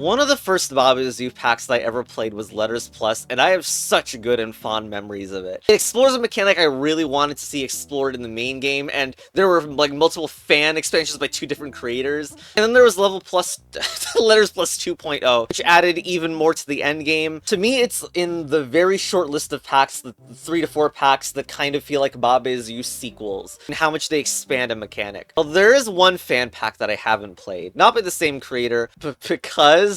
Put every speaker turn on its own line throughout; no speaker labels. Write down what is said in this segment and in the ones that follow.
One of the first Bob is You packs that I ever played was Letters Plus, and I have such good and fond memories of it. It explores a mechanic I really wanted to see explored in the main game, and there were like multiple fan expansions by 2 different creators. And then there was Level Plus, Letters Plus 2.0, which added even more to the end game. To me, it's in the very short list of packs, the 3 to 4 packs that kind of feel like Bob is You sequels, and how much they expand a mechanic. Well, there is one fan pack that I haven't played, not by the same creator, but because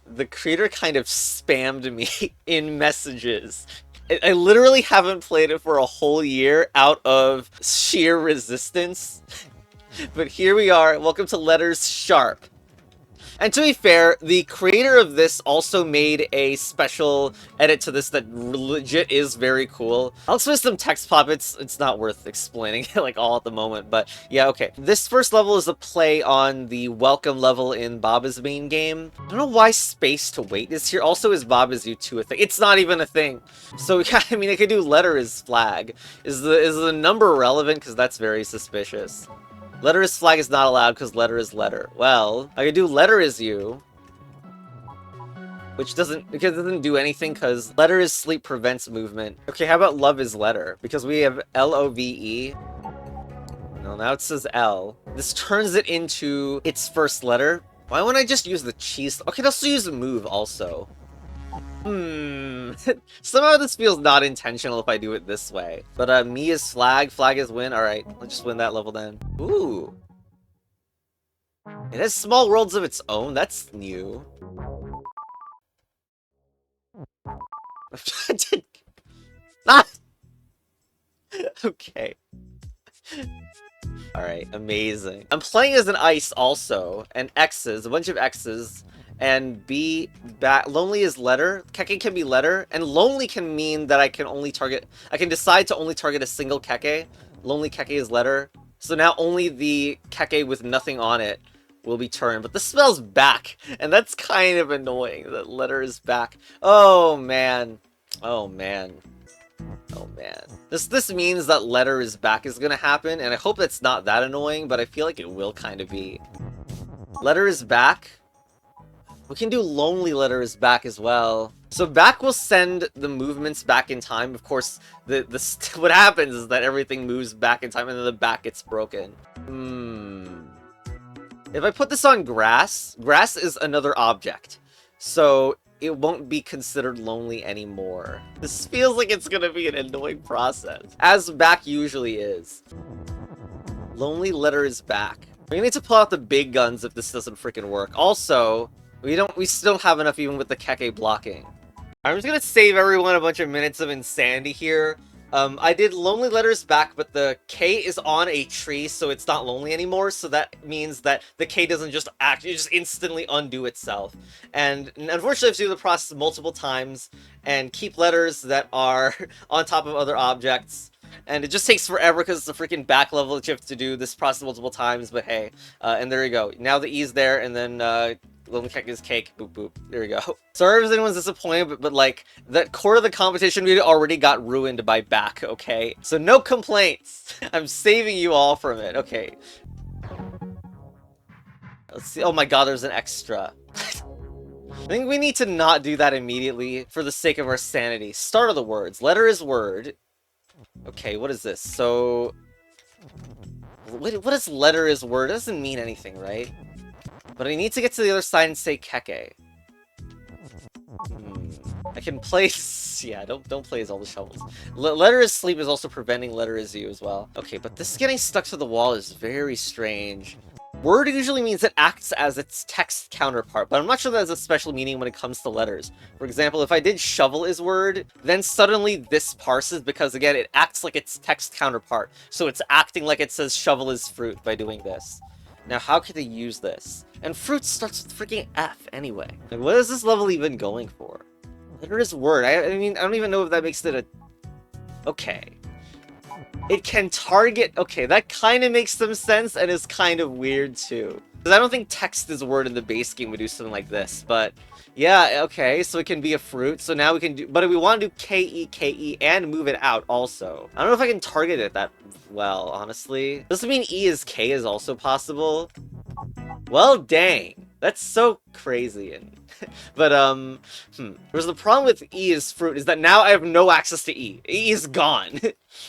the creator kind of spammed me in messages. I literally haven't played it for a whole year out of sheer resistance. But here we are. Welcome to Letters Sharp. And to be fair, the creator of this also made a special edit to this that legit is very cool. I'll explain some text puppets. It's not worth explaining like all at the moment, but yeah, okay. This first level is a play on the welcome level in Baba's main game. I don't know why space to wait is here. Also, is Bob Is You 2 a thing? It's not even a thing. So yeah, I mean, I could do letter is flag. Is the number relevant? Because that's very suspicious. Letter is flag is not allowed because letter is letter. Well, I could do letter is you, which doesn't do anything because letter is sleep prevents movement. Okay, how about love is letter? Because we have LOVE. No, now it says L. This turns it into its first letter. Why wouldn't I just use the cheese? Okay, I'll also use move also. Somehow this feels not intentional if I do it this way. But me is flag, flag is win. Alright, let's just win that level then. Ooh. It has small worlds of its own. That's new. Ah! Okay. Alright, amazing. I'm playing as an ice also, and X's, a bunch of X's. And lonely is letter. Keke can be letter, and lonely can mean that I can decide to only target a single Keke. Lonely Keke is letter. So now only the Keke with nothing on it will be turned. But the spell's back, and that's kind of annoying that letter is back. Oh man. Oh man. Oh man. This means that letter is back is gonna happen, and I hope that's not that annoying, but I feel like it will kind of be. Letter is back. We can do lonely letter is back as well. So back will send the movements back in time. Of course, what happens is that everything moves back in time and then the back gets broken. If I put this on grass, grass is another object. So it won't be considered lonely anymore. This feels like it's gonna be an annoying process, as back usually is. Lonely letter is back. We need to pull out the big guns if this doesn't freaking work. Also, we still don't have enough even with the Keke blocking. I'm just gonna save everyone a bunch of minutes of insanity here. I did lonely letters back, but the K is on a tree, so it's not lonely anymore, so that means that the K doesn't just it just instantly undo itself. And unfortunately I have to do the process multiple times, and keep letters that are on top of other objects. And it just takes forever because it's a freaking back level that you have to do this process multiple times, but hey. And there you go. Now the E's there, and then Lonely Keke is cake. Boop boop. There we go. Sorry if anyone's disappointed, but like, that core of the competition we already got ruined by back, okay? So no complaints. I'm saving you all from it. Okay. Let's see. Oh my god, there's an extra. I think we need to not do that immediately for the sake of our sanity. Start of the words. Letter is word. Okay, what is this? So... What is letter is word? It doesn't mean anything, right? But I need to get to the other side and say Keke. I can place... Yeah, don't place all the shovels. Letter is sleep is also preventing letter is you as well. Okay, but this getting stuck to the wall is very strange. Word usually means it acts as its text counterpart, but I'm not sure that has a special meaning when it comes to letters. For example, if I did shovel is word, then suddenly this parses because, again, it acts like its text counterpart. So it's acting like it says shovel is fruit by doing this. Now, how could they use this? And fruit starts with freaking F anyway. Like, what is this level even going for? Letter is word. I mean, I don't even know if that makes it a... Okay. It can target... Okay, that kind of makes some sense and is kind of weird too. Because I don't think text is word in the base game would do something like this, but... Yeah, okay, so it can be a fruit, so now we can do... But if we want to do K-E, and move it out also. I don't know if I can target it that well, honestly. Does it mean E is K is also possible? Well, dang. That's so crazy. And but there's the problem with E is fruit is that now I have no access to E. E is gone.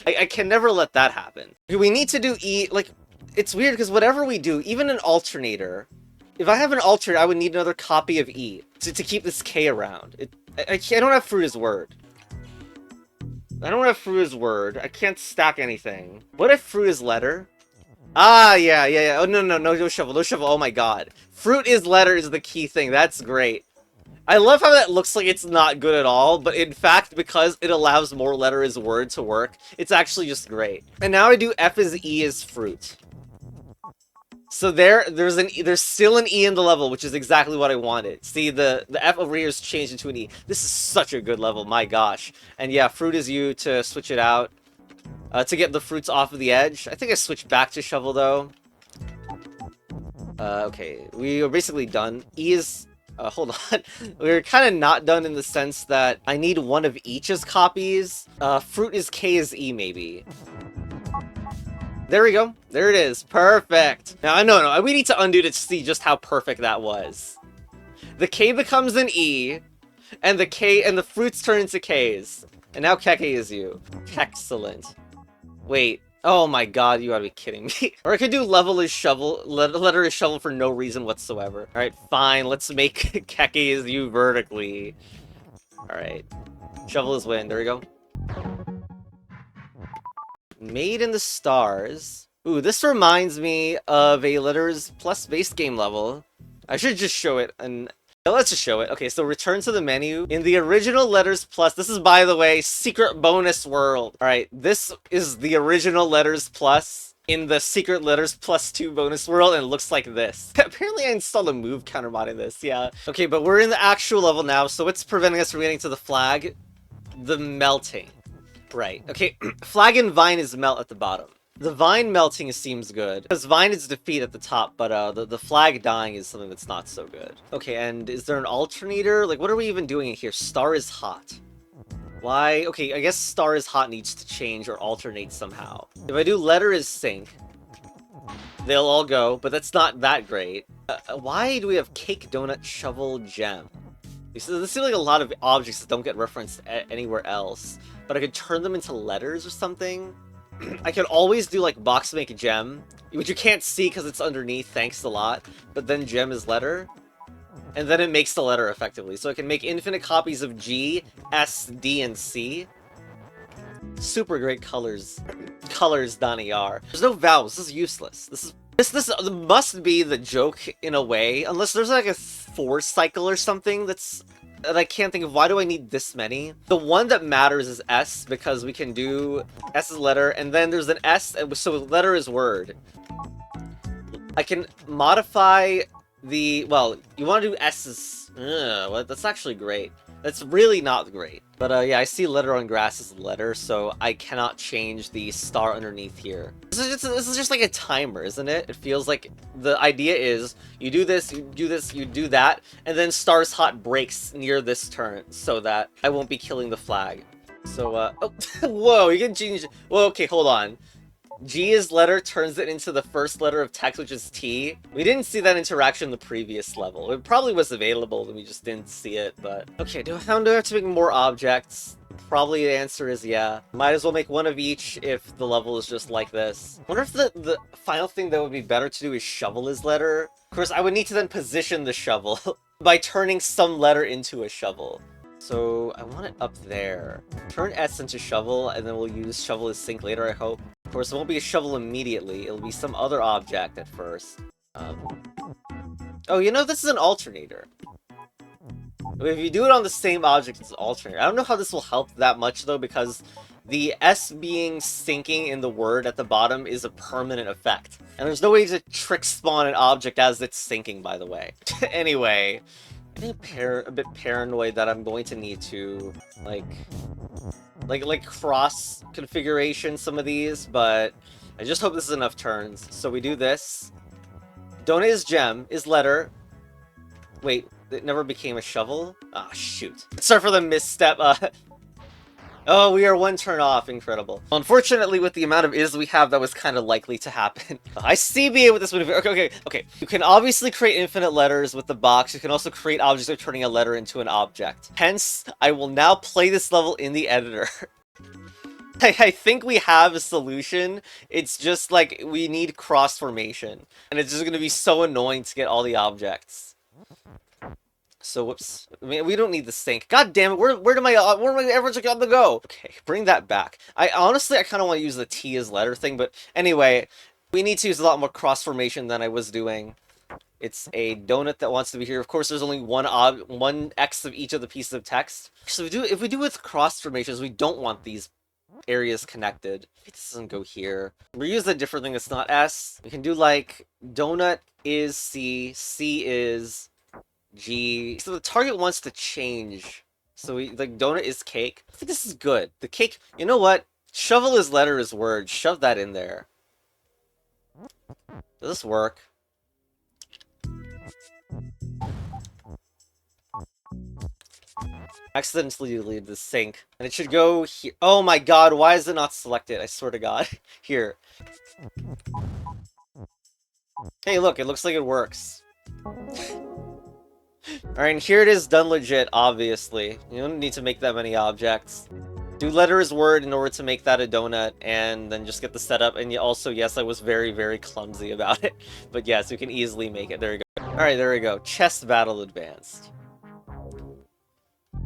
I can never let that happen. We need to do E, like, it's weird because whatever we do, even an alternator, if I have an alternator, I would need another copy of E to keep this K around. I don't have fruit as word. I don't have fruit as word. I can't stack anything. What if fruit is letter? Ah, yeah. Oh, no shovel, no shovel. Oh my god. Fruit is letter is the key thing. That's great. I love how that looks like it's not good at all, but in fact, because it allows more letter as word to work, it's actually just great. And now I do F as E as fruit. So there's still an E in the level, which is exactly what I wanted. See, the F over here is changed into an E. This is such a good level, my gosh. And yeah, fruit is U to switch it out. To get the fruits off of the edge. I think I switched back to shovel, though. Okay, we are basically done. E is... hold on. We're kind of not done in the sense that I need one of each as copies. Fruit is K as E, maybe. There we go. There it is. Perfect. Now, no, we need to undo to see just how perfect that was. The K becomes an E, and the K and the fruits turn into Ks. And now Keke is you. Excellent. Wait. Oh my god, you gotta be kidding me. Or I could do level is shovel, letter is shovel for no reason whatsoever. Alright, fine. Let's make Keke is you vertically. Alright. Shovel is win. There we go. Made in the Stars. Ooh, this reminds me of a letters plus base game level. I should just show it, and let's just show it. Okay, so return to the menu. In the original letters plus, this is, by the way, secret bonus world. Alright, this is the original letters plus in the secret letters plus 2 bonus world, and it looks like this. Apparently I installed a move counter mod in this, yeah. Okay, but we're in the actual level now, so what's preventing us from getting to the flag? The melting. Right, okay, flag and vine is melt at the bottom. The vine melting seems good, because vine is defeat at the top, but the flag dying is something that's not so good. Okay, and is there an alternator? Like, what are we even doing in here? Star is hot. Why? Okay, I guess star is hot needs to change or alternate somehow. If I do letter is sink, they'll all go, but that's not that great. Why do we have cake, donut, shovel, gem? So this seems like a lot of objects that don't get referenced anywhere else, but I could turn them into letters or something. I could always do like box make gem, which you can't see because it's underneath, thanks a lot, but then gem is letter, and then it makes the letter effectively. So I can make infinite copies of G, S, D, and C. Super great colors. Colors.er. There's no vowels, this is useless. This must be the joke in a way, unless there's like a 4 cycle or something that I can't think of. Why do I need this many? The one that matters is S, because we can do S is letter, and then there's an S, so letter is word. I can modify the, well, you want to do S's, well, that's actually great. That's really not great. But yeah, I see letter on grass is letter, so I cannot change the star underneath here. This is just like a timer, isn't it? It feels like the idea is you do this, you do this, you do that, and then star's hot breaks near this turn so that I won't be killing the flag. So, oh, whoa, you can change, well, okay, hold on. G is letter turns it into the first letter of text, which is T. We didn't see that interaction in the previous level. It probably was available, and we just didn't see it, but... Okay, do I have to make more objects? Probably the answer is yeah. Might as well make one of each if the level is just like this. I wonder if the final thing that would be better to do is shovel his letter. Of course, I would need to then position the shovel by turning some letter into a shovel. So, I want it up there. Turn S into shovel, and then we'll use shovel as sink later, I hope. Of course, it won't be a shovel immediately. It'll be some other object at first. Oh, you know, this is an alternator. If you do it on the same object, it's an alternator. I don't know how this will help that much, though, because the S being sinking in the word at the bottom is a permanent effect. And there's no way to trick spawn an object as it's sinking, by the way. Anyway, I'm a bit paranoid that I'm going to need to, like cross configuration some of these, but I just hope this is enough turns. So we do this. Donut is gem, is letter. Wait, it never became a shovel? Ah, shoot. Sorry for the misstep. Oh, we are one turn off. Incredible. Unfortunately, with the amount of is we have, that was kind of likely to happen. I see BA with this maneuver. Okay. You can obviously create infinite letters with the box. You can also create objects by turning a letter into an object. Hence, I will now play this level in the editor. I think we have a solution. It's just like we need cross formation. And it's just going to be so annoying to get all the objects. So, whoops. I mean, we don't need the sink. God damn it, where am I ever on the go? Okay, bring that back. Honestly, I kind of want to use the T as letter thing, but anyway, we need to use a lot more cross formation than I was doing. It's a donut that wants to be here. Of course, there's only one X of each of the pieces of text. So if we do with cross formations, we don't want these areas connected. It doesn't go here. We use a different thing that's not S. We can do like donut is C, C is G. So the target wants to change. So we like donut is cake. I think this is good. The cake, you know what? Shovel is letter is word. Shove that in there. Does this work? Accidentally deleted the sink. And it should go here. Oh my god, why is it not selected? I swear to god. Here. Hey, look, it looks like it works. Alright, and here it is done legit, obviously. You don't need to make that many objects. Do letter as word in order to make that a donut, and then just get the setup. And also, yes, I was very, very clumsy about it. But yes, we can easily make it. There we go. Alright, there we go. Chess battle advanced.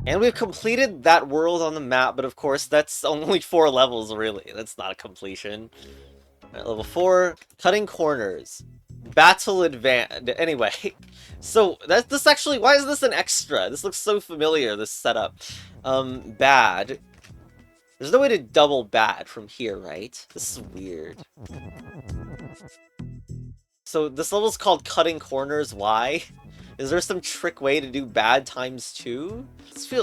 And we've completed that world on the map, but of course, that's only 4 levels, really. That's not a completion. Alright, level 4, cutting corners. Battle advance. Anyway, so this actually, why is this an extra? This looks so familiar, this setup. Bad. There's no way to double bad from here, right? This is weird. So this level's called cutting corners. Why? Is there some trick way to do bad times 2?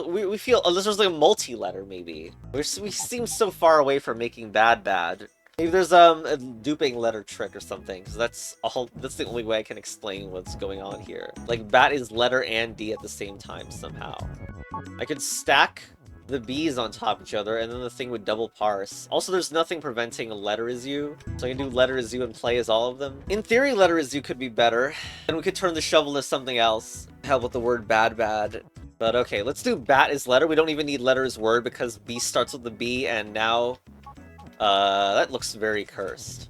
We feel unless there's like a multi-letter maybe. We seem so far away from making bad. Maybe there's a duping letter trick or something. So that's the only way I can explain what's going on here. Like bat is letter and D at the same time somehow. I could stack the B's on top of each other, and then the thing would double parse. Also, there's nothing preventing a letter is you, so I can do letter is you and play as all of them. In theory, letter is you could be better, and we could turn the shovel into something else. Hell with the word bad. But okay, let's do bat is letter. We don't even need letter is word because B starts with the B, and now, that looks very cursed.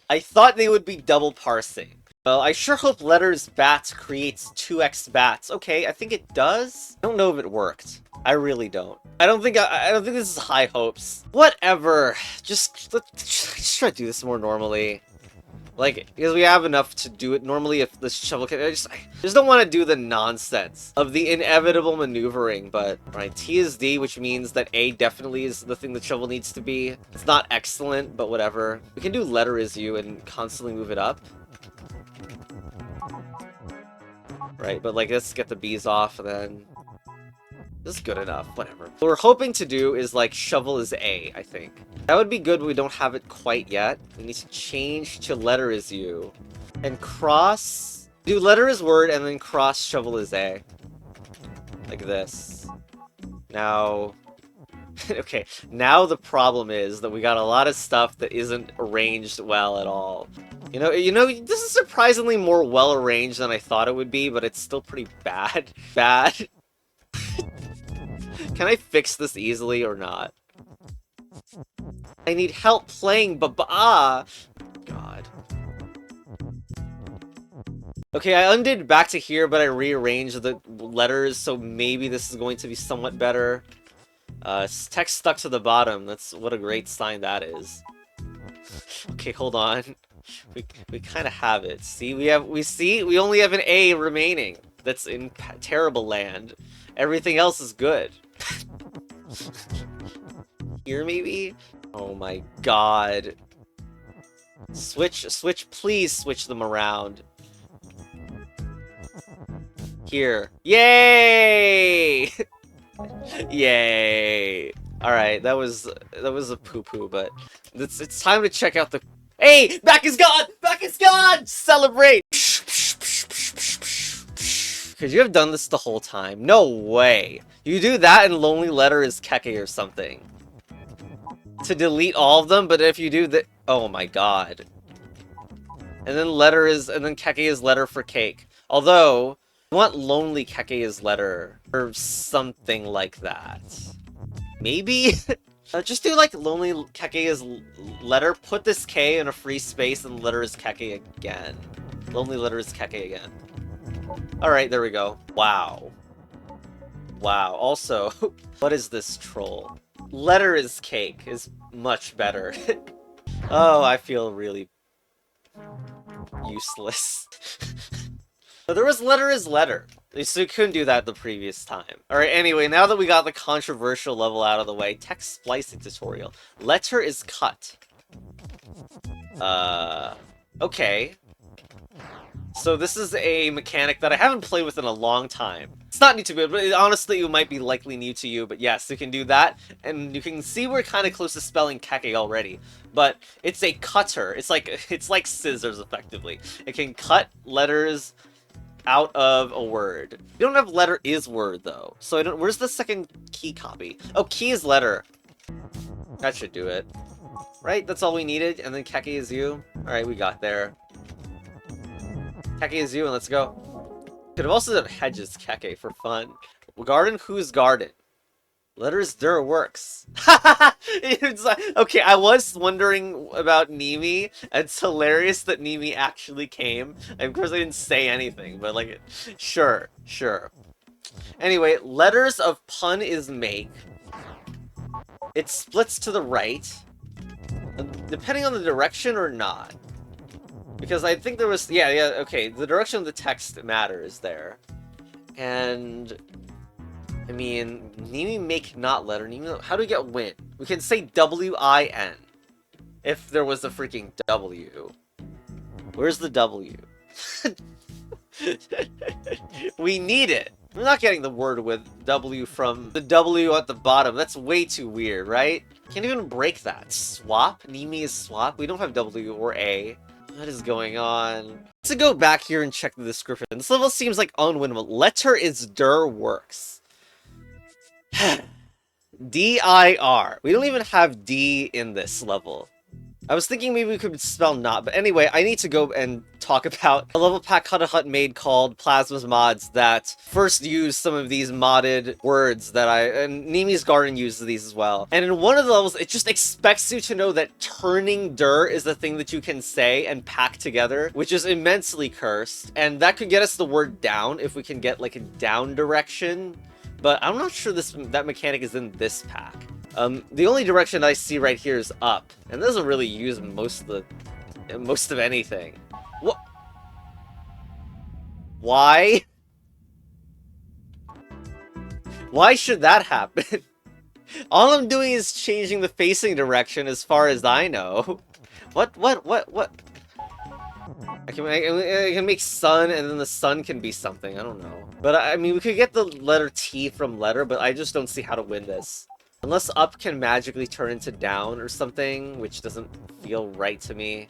I thought they would be double parsing. Well, I sure hope letters bats creates 2x bats. Okay, I think it does. I don't know if it worked. I really don't. I don't think this is high hopes. Whatever. Let's try to do this more normally. Like, because we have enough to do it normally if the shovel can... I just don't want to do the nonsense of the inevitable maneuvering, but... Right, T is D, which means that A definitely is the thing the shovel needs to be. It's not excellent, but whatever. We can do letter is you and constantly move it up. Right, but like, let's get the B's off, and then... This is good enough, whatever. What we're hoping to do is, like, shovel is A, I think. That would be good, but we don't have it quite yet. We need to change to letter is U. And cross... Do letter is word, and then cross shovel is A. Like this. Now... Okay, now the problem is that we got a lot of stuff that isn't arranged well at all. You know, this is surprisingly more well-arranged than I thought it would be, but it's still pretty bad. Bad. Can I fix this easily or not? I need help playing God. Okay, I undid back to here, but I rearranged the letters, so maybe this is going to be somewhat better. Text stuck to the bottom. That's what a great sign that is. Okay, hold on. We kind of have it. See, we only have an A remaining. That's in terrible land. Everything else is good. Here, maybe? Oh my god. Switch, please switch them around. Here. Yay! Yay! Alright, that was a poo-poo, but it's time to check out the... Hey! Back is gone! Back is gone! Celebrate! Could you have done this the whole time? No way. You do that and lonely letter is keke or something. To delete all of them, but if you do that... Oh my god. And then letter is... And then keke is letter for cake. Although, I want lonely keke is letter. Or something like that. Maybe? Just do like lonely keke is letter. Put this K in a free space and letter is keke again. Lonely letter is keke again. Alright, there we go. Wow. Wow. Also, what is this troll? Letter is cake is much better. Oh, I feel really useless. But there was letter is letter. So you couldn't do that the previous time. Alright, anyway, now that we got the controversial level out of the way, text splicing tutorial. Letter is cut. Okay. So this is a mechanic that I haven't played with in a long time. It's not new to me, but honestly it might be likely new to you, but yes, you can do that, and you can see we're kind of close to spelling keke already. But it's a cutter. It's like scissors, effectively. It can cut letters out of a word. You don't have letter is word, though. So I don't... Where's the second key copy? Oh, key is letter. That should do it. Right? That's all we needed, and then keke is you. Alright, we got there. Keke is you, and let's go. Could have also done hedges keke for fun. Garden, whose garden? Letters der works. It's like, okay, I was wondering about Niemi. It's hilarious that Niemi actually came. Of course, I didn't say anything, but like, sure, sure. Anyway, letters of pun is make. It splits to the right, depending on the direction or not. Because I think there was... Yeah, okay. The direction of the text matters there. And... I mean, Niemi make not letter. Niemi, how do we get win? We can say W-I-N. If there was a freaking W. Where's the W? We need it. We're not getting the word with W from the W at the bottom. That's way too weird, right? Can't even break that. Swap? Niemi is swap? We don't have W or A. What is going on? Let's go back here and check the description. This level seems like unwinnable. Letter is der works. D-I-R. We don't even have D in this level. I was thinking maybe we could spell not, but anyway, I need to go and talk about a level pack Huda Hut made called Plasma's Mods that first used some of these modded words that and Niemi's Garden uses these as well. And in one of the levels, it just expects you to know that turning dir is the thing that you can say and pack together, which is immensely cursed. And that could get us the word down if we can get like a down direction. But I'm not sure that mechanic is in this pack. The only direction I see right here is up, and it doesn't really use most of anything. What? Why? Why should that happen? All I'm doing is changing the facing direction as far as I know. What? I can make sun, and then the sun can be something. I don't know. But I mean, we could get the letter T from letter, but I just don't see how to win this. Unless up can magically turn into down or something, which doesn't feel right to me.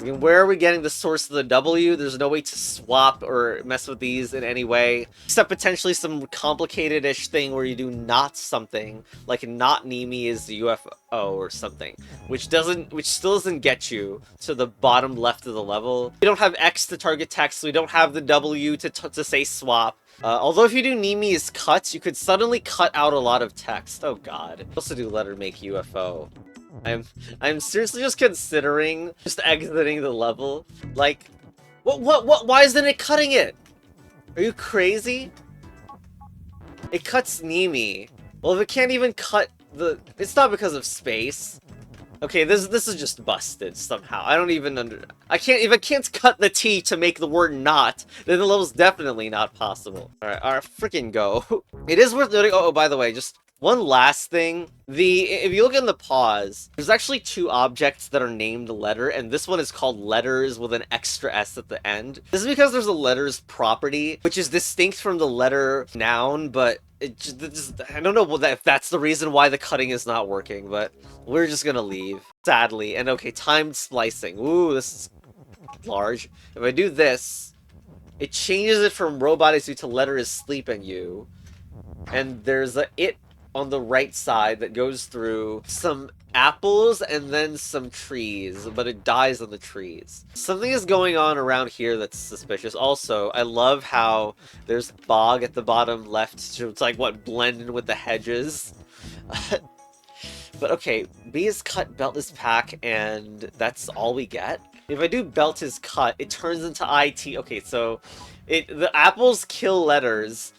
Where are we getting the source of the W? There's no way to swap or mess with these in any way. Except potentially some complicated-ish thing where you do not something, like not Niemi is the UFO or something. Which still doesn't get you to the bottom left of the level. We don't have X to target text, so we don't have the W to say swap. Although if you do Niemi's cuts, you could suddenly cut out a lot of text. Oh god. Also do letter make UFO. I'm seriously just considering just exiting the level. Like, why isn't it cutting it? Are you crazy? It cuts Niemi. Well, if it can't even cut the... It's not because of space. Okay, this is just busted somehow. I don't even if I can't cut the T to make the word not, then the level's definitely not possible. Alright, freaking go. It is worth noting, oh, by the way, just one last thing. If you look in the pause, there's actually two objects that are named letter, and this one is called letters with an extra S at the end. This is because there's a letters property, which is distinct from the letter noun, but I don't know if that's the reason why the cutting is not working, but we're just gonna leave, sadly. And okay, timed splicing. Ooh, this is large. If I do this, It changes it from robot is you to letter is sleeping you. And there's a it on the right side that goes through some apples and then some trees, but it dies on the trees. Something is going on around here that's suspicious. Also, I love how there's bog at the bottom left, so it's like, what, blended with the hedges? But okay, B is cut, belt is pack, and that's all we get? If I do belt is cut, it turns into IT. Okay, so the apples kill letters.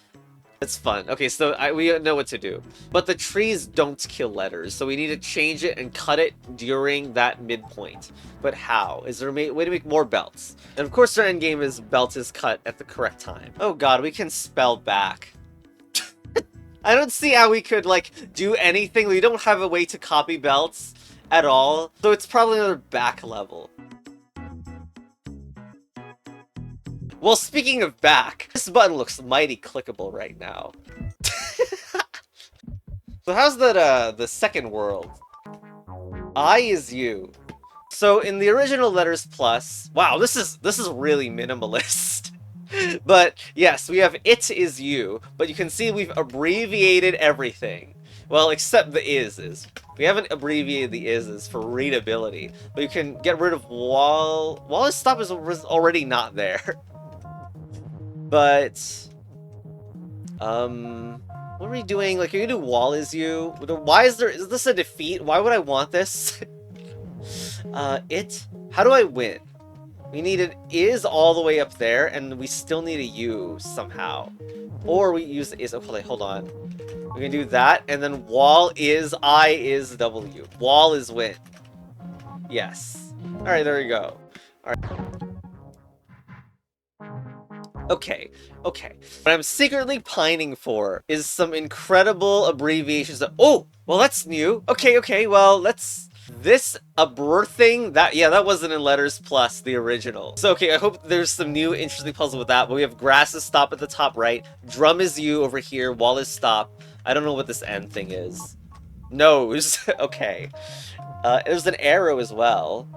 That's fun. Okay, so we know what to do. But the trees don't kill letters, so we need to change it and cut it during that midpoint. But how? Is there a way to make more belts? And of course our endgame is belt is cut at the correct time. Oh god, we can spell back. I don't see how we could, like, do anything. We don't have a way to copy belts at all. So it's probably another back level. Well, speaking of back, this button looks mighty clickable right now. So how's that, the second world? I is you. So in the original letters plus, wow, this is really minimalist. But yes, we have it is you, but you can see we've abbreviated everything. Well, except the is. We haven't abbreviated the is for readability, but you can get rid of wall is stop is already not there. But what are we doing? Like, you can do wall is you. Why is this a defeat? Why would I want this? How do I win? We need an is all the way up there, and we still need a U somehow. Or we use the is. Okay, hold on. We can do that, and then wall is I is W. Wall is win. Yes. Alright, there we go. Alright. Okay. What I'm secretly pining for is some incredible abbreviations that— oh! Well, that's new. Okay, well, let's— this thing, that wasn't in letters plus the original. So, okay, I hope there's some new interesting puzzle with that, but we have grass is stop at the top right, drum is you over here, wall is stop. I don't know what this end thing is. Nose. Okay. There's an arrow as well.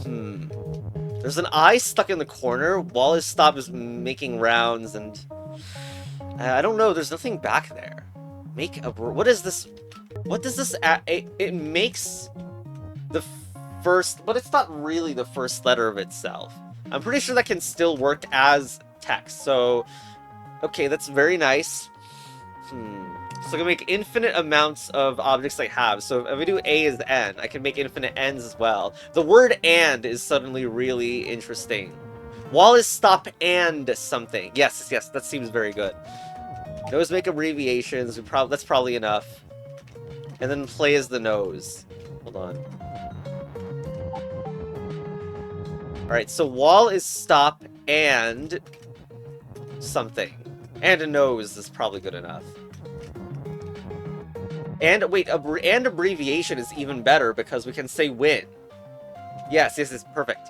There's an eye stuck in the corner. Wall is stop is making rounds, and I don't know. There's nothing back there. What is this? What does this? It makes the first, but it's not really the first letter of itself. I'm pretty sure that can still work as text. So, okay, that's very nice. So I can make infinite amounts of objects I have. So if I do A is N, I can make infinite N's as well. The word and is suddenly really interesting. Wall is stop and something. Yes, that seems very good. Nose make abbreviations. That's probably enough. And then play as the nose. Hold on. Alright, so wall is stop and something. And a nose is probably good enough. And wait, and abbreviation is even better because we can say win. Yes, perfect.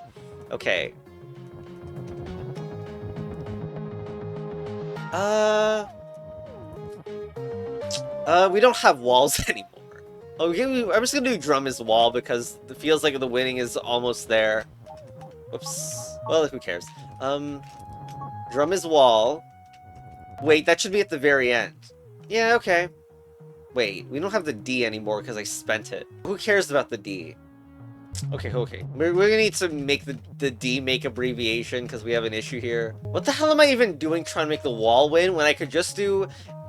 Okay. We don't have walls anymore. Okay, I'm just gonna do drum as wall because it feels like the winning is almost there. Whoops. Well, who cares? Drum is wall. Wait, that should be at the very end. Yeah, okay. Wait, we don't have the D anymore because I spent it. Who cares about the D? Okay. We're gonna need to make the D make abbreviation because we have an issue here. What the hell am I even doing trying to make the wall win when I could just do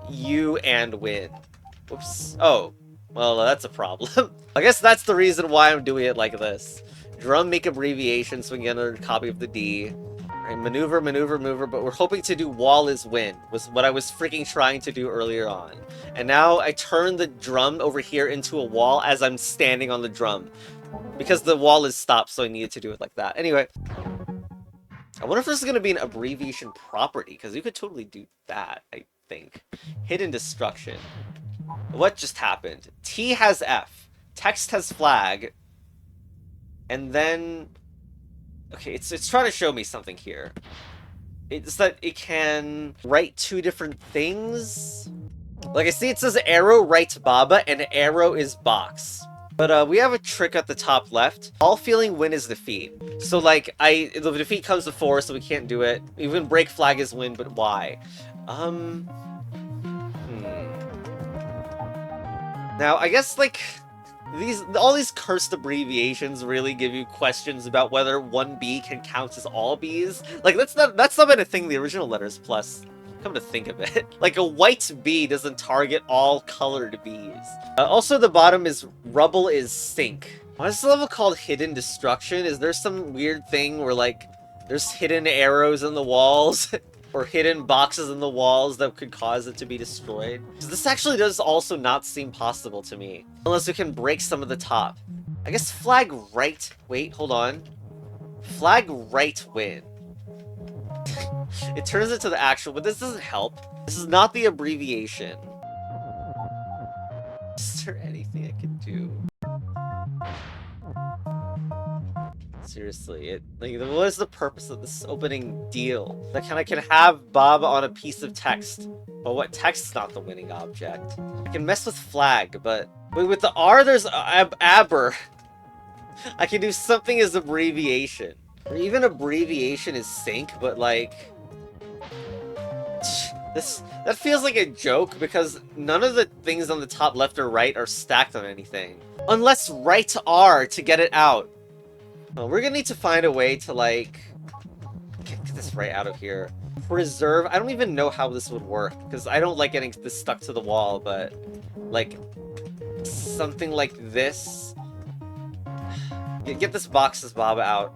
U and win? Whoops. Oh, well, that's a problem. I guess that's the reason why I'm doing it like this. Drum make abbreviation so we can get another copy of the D. Right, maneuver, but we're hoping to do wall is win, was what I was freaking trying to do earlier on. And now I turn the drum over here into a wall as I'm standing on the drum. Because the wall is stopped, so I needed to do it like that. Anyway. I wonder if this is going to be an abbreviation property, because you could totally do that, I think. Hidden destruction. What just happened? T has F. Text has flag. And then... okay, it's trying to show me something here. It's that it can write two different things. Like, I see it says arrow writes Baba, and arrow is box. But we have a trick at the top left. All feeling win is defeat. So like, the defeat comes before, so we can't do it. Even break flag is win, but why? Now, I guess, like, all these cursed abbreviations really give you questions about whether one B can count as all Bs. Like, that's not been a thing in the original letters plus. Come to think of it. Like, a white B doesn't target all colored Bs. Also, the bottom is rubble is sink. Why is this level called Hidden Destruction? Is there some weird thing where, like, there's hidden arrows in the walls? Or hidden boxes in the walls that could cause it to be destroyed? This actually does also not seem possible to me. Unless we can break some of the top. I guess flag right... Wait, hold on. Flag right win. It turns into the actual, but this doesn't help. This is not the abbreviation. Is there anything I can do? Seriously, like, what is the purpose of this opening deal? Like, I can have Bob on a piece of text, but what text is not the winning object? I can mess with flag, but with the R, there's aber. I can do something as abbreviation. Or even abbreviation is sink, but like... That feels like a joke, because none of the things on the top left or right are stacked on anything. Unless right R to get it out. Well, we're gonna need to find a way to, like... Get this right out of here. Preserve... I don't even know how this would work, because I don't like getting this stuck to the wall, but... Like... Something like this... Get this box's Bob out.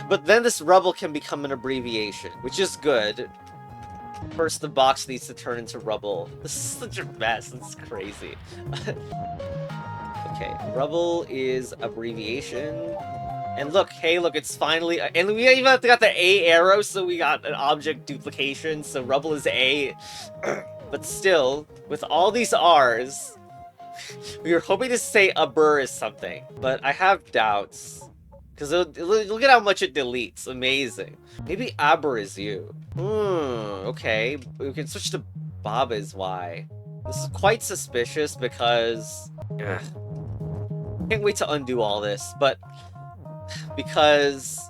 But then this rubble can become an abbreviation, which is good. First, the box needs to turn into rubble. This is such a mess. This is crazy. Okay, rubble is abbreviation. And look, hey, look, it's finally... And we even got the A arrow, so we got an object duplication, so rubble is A. But still, with all these R's, we were hoping to say aber is something. But I have doubts. Because look at how much it deletes. Amazing. Maybe aber is you. Okay. We can switch to Bob is Y. This is quite suspicious because... Ugh. Can't wait to undo all this, but... Because...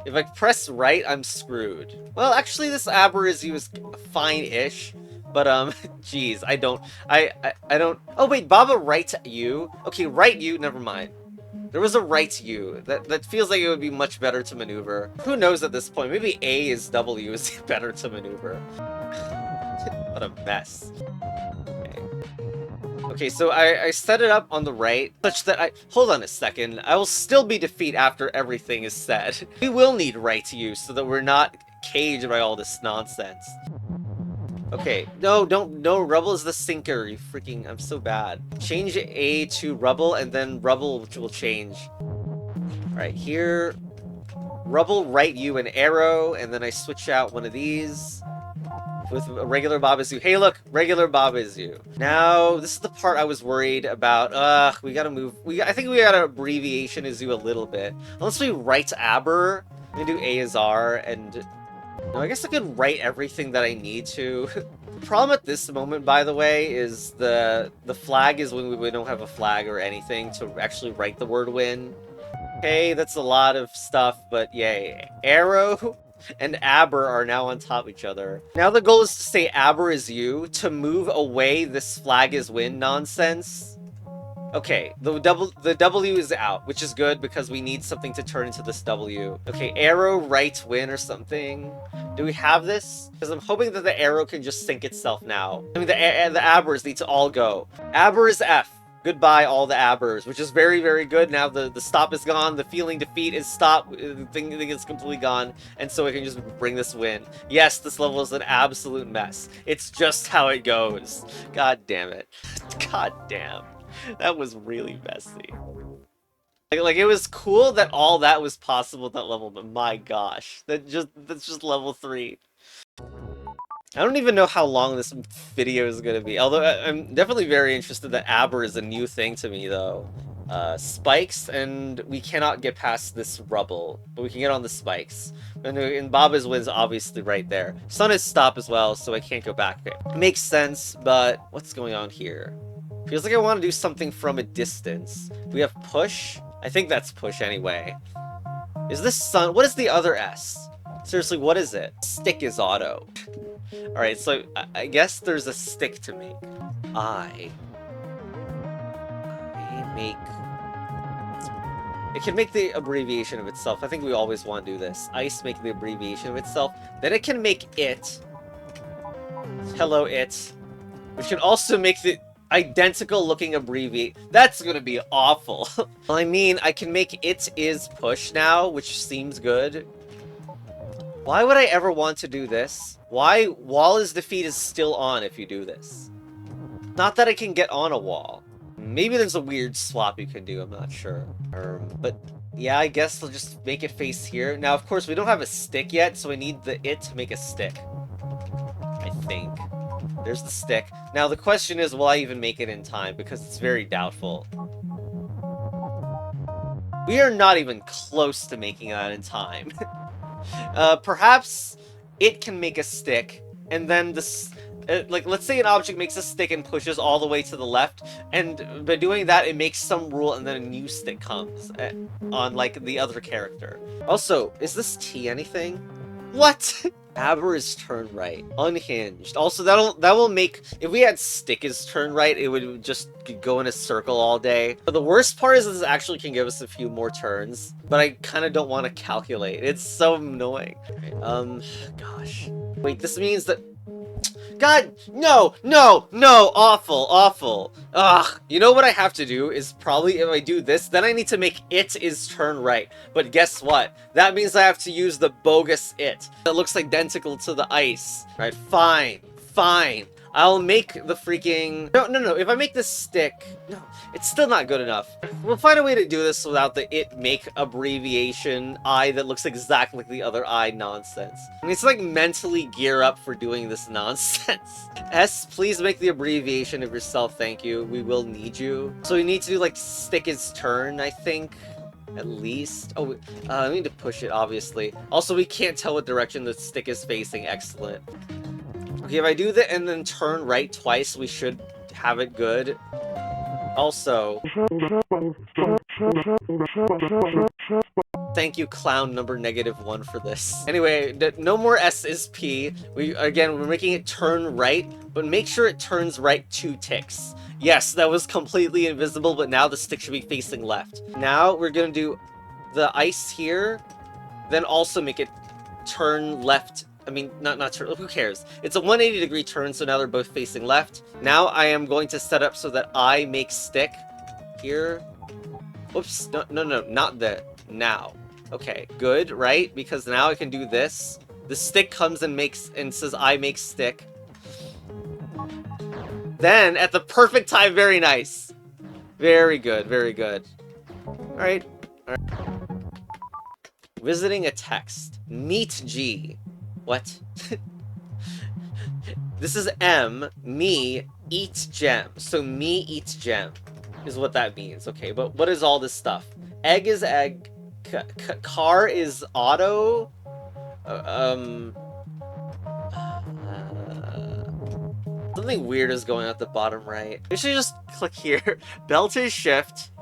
If I press right, I'm screwed. Well, actually, this aber is you is fine-ish. But, geez, I don't... Oh, wait, Baba right you? Okay, right you, never mind. There was a right U. That feels like it would be much better to maneuver. Who knows at this point? Maybe A is W is better to maneuver. What a mess. Okay, so I set it up on the right such that hold on a second. I will still be defeat after everything is said. We will need right U so that we're not caged by all this nonsense. Okay, no, rubble is the sinker, you freaking, I'm so bad. Change A to rubble, and then rubble will change. Alright, here, rubble, right U, an arrow, and then I switch out one of these with a regular Bob is you. Hey look, regular Bob is you. Now, this is the part I was worried about. We gotta move, I think we gotta abbreviation is you a little bit. Unless we write aber, we do A as R, and... No, I guess I could write everything that I need to. The problem at this moment, by the way, is the flag is when we don't have a flag or anything to actually write the word win. Okay, that's a lot of stuff, but yay. Arrow and aber are now on top of each other. Now the goal is to say aber is you, to move away this flag is win nonsense. Okay, the W is out, which is good because we need something to turn into this W. Okay, arrow, right, win, or something. Do we have this? Because I'm hoping that the arrow can just sink itself now. I mean, the abers need to all go. Aber is F. Goodbye, all the abers, which is very, very good. Now the stop is gone. The feeling defeat is stop. The thing is completely gone. And so I can just bring this win. Yes, this level is an absolute mess. It's just how it goes. God damn it. God damn. That was really messy. Like it was cool that all that was possible at that level, but my gosh, that's just level 3. I don't even know how long this video is gonna be. Although I'm definitely very interested that aber is a new thing to me, though. Spikes, and we cannot get past this rubble, but we can get on the spikes. And Baba's win's obviously right there. Sun is stop as well, so I can't go back. Okay. Makes sense, but what's going on here? Feels like I want to do something from a distance. We have push. I think that's push anyway. Is this sun? What is the other S? Seriously, what is it? Stick is auto. Alright, so I guess there's a stick to make. I make... It can make the abbreviation of itself. I think we always want to do this. Ice make the abbreviation of itself. Then it can make it. Hello, it. Which can also make the identical looking abbreviate. That's gonna be awful. Well, I mean, I can make it is push now, which seems good. Why would I ever want to do this? Why wall is defeat is still on if you do this? Not that I can get on a wall. Maybe there's a weird swap you can do, I'm not sure. But yeah, I guess we'll just make it face here. Now, of course, we don't have a stick yet, so I need the it to make a stick. I think. There's the stick. Now, the question is, will I even make it in time? Because it's very doubtful. We are not even close to making that in time. Perhaps it can make a stick, and then this... like, let's say an object makes a stick and pushes all the way to the left, and by doing that, it makes some rule, and then a new stick comes on, like, the other character. Also, is this T anything? What? Aber is turn right. Unhinged. Also, that will make... If we had stick is turn right, it would just go in a circle all day. But the worst part is this actually can give us a few more turns, but I kind of don't want to calculate. It's so annoying. Gosh. Wait, this means that... God, no, no, no, awful, awful. Ugh, you know what I have to do is probably if I do this, then I need to make it is turn right. But guess what? That means I have to use the bogus it. That looks identical to the ice. Right, fine, fine. I'll make the freaking... No, if I make this stick... No, it's still not good enough. We'll find a way to do this without the it make abbreviation I that looks exactly like the other I nonsense. I mean, it's like mentally gear up for doing this nonsense. S, please make the abbreviation of yourself, thank you. We will need you. So we need to do like stick is turn, I think. At least. Oh, we need to push it, obviously. Also, we can't tell what direction the stick is facing. Excellent. Okay, if I do that and then turn right twice, we should have it good. Also... Thank you, clown number -1 for this. Anyway, no more S is P. Again, we're making it turn right, but make sure it turns right 2 ticks. Yes, that was completely invisible, but now the stick should be facing left. Now we're gonna do the ice here, then also make it turn left. I mean, not turn, who cares? It's a 180-degree turn, so now they're both facing left. Now I am going to set up so that I make stick here. Oops, no, not the now. Okay, good, right? Because now I can do this. The stick comes and says I make stick. Then, at the perfect time, very nice. Very good, very good. Alright. Visiting a text. Meet G. What? This is M, me, eat gem. So me eats gem is what that means. Okay, but what is all this stuff? Egg is egg. Car is auto. Something weird is going on at the bottom right. We should just click here. Belt is shift.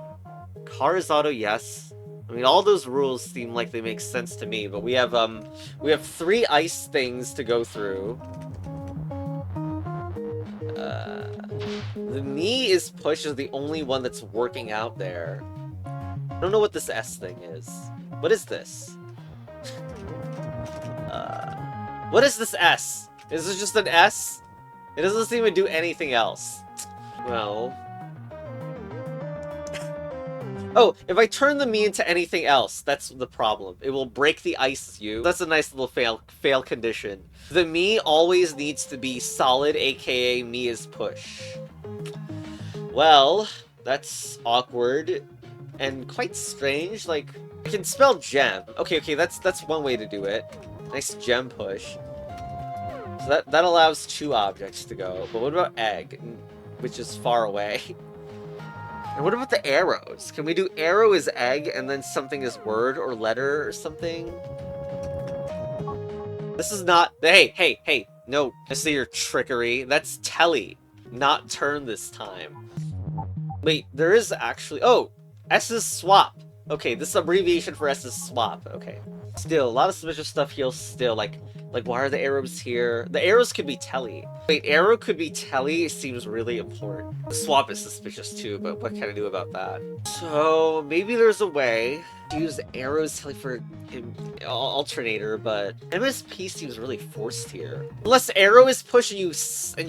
Car is auto, yes. I mean, all those rules seem like they make sense to me, but we have 3 ice things to go through. The me is push is the only one that's working out there. I don't know what this S thing is. What is this? What is this S? Is this just an S? It doesn't seem to do anything else. Well... Oh, if I turn the me into anything else, that's the problem. It will break the ice you. That's a nice little fail condition. The me always needs to be solid, aka me is push. Well, that's awkward and quite strange. Like, I can spell gem. Okay, that's one way to do it. Nice gem push. So that allows 2 objects to go. But what about egg, which is far away? And what about the arrows? Can we do arrow is egg and then something is word or letter or something? This is not... Hey, no. I see your trickery. That's telly, not turn this time. Wait, there is actually... Oh! S's swap. Okay, this is abbreviation for S's swap. Okay. Still, a lot of suspicious stuff here still. Like, why are the arrows here? The arrows could be telly. Wait, arrow could be telly? It seems really important. The swap is suspicious too, but what can I do about that? So, maybe there's a way to use arrows telly for alternator, but MSP seems really forced here. Unless arrow is pushed and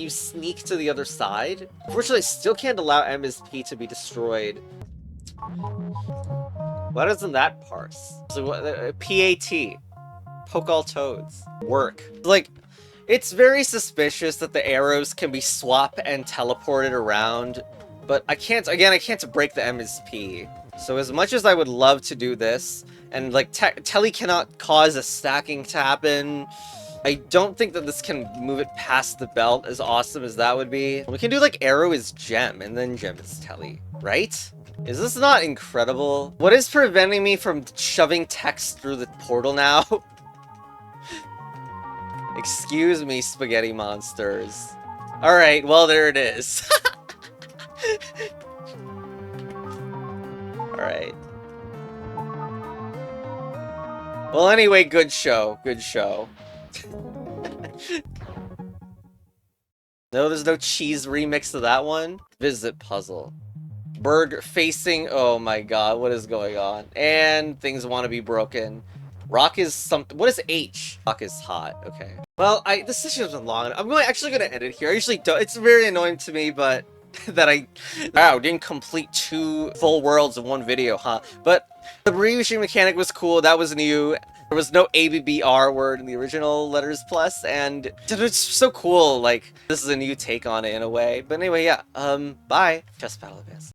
you sneak to the other side. Unfortunately, I still can't allow MSP to be destroyed. Why doesn't that parse? So what, PAT. Poke all toads. Work. Like, it's very suspicious that the arrows can be swapped and teleported around, but I can't break the MSP. So as much as I would love to do this, and like, telly cannot cause a stacking to happen, I don't think that this can move it past the belt, as awesome as that would be. We can do like arrow is gem, and then gem is telly, right? Is this not incredible? What is preventing me from shoving text through the portal now? Excuse me, spaghetti monsters. Alright, well, there it is. Alright. Well, anyway, good show. Good show. No, there's no cheese remix to that one. Visit puzzle. Bird facing... Oh my god, what is going on? And things want to be broken. Rock is something... What is H? Rock is hot. Okay. Well, this session has been long. I'm actually going to end it here. I usually don't... It's very annoying to me, but... that I... Wow, didn't complete 2 full worlds in one video, huh? But the abbreviation mechanic was cool. That was new. There was no ABBR word in the original Letters Plus, and it's so cool. Like, this is a new take on it in a way. But anyway, yeah. Bye. Chess Battle Advance.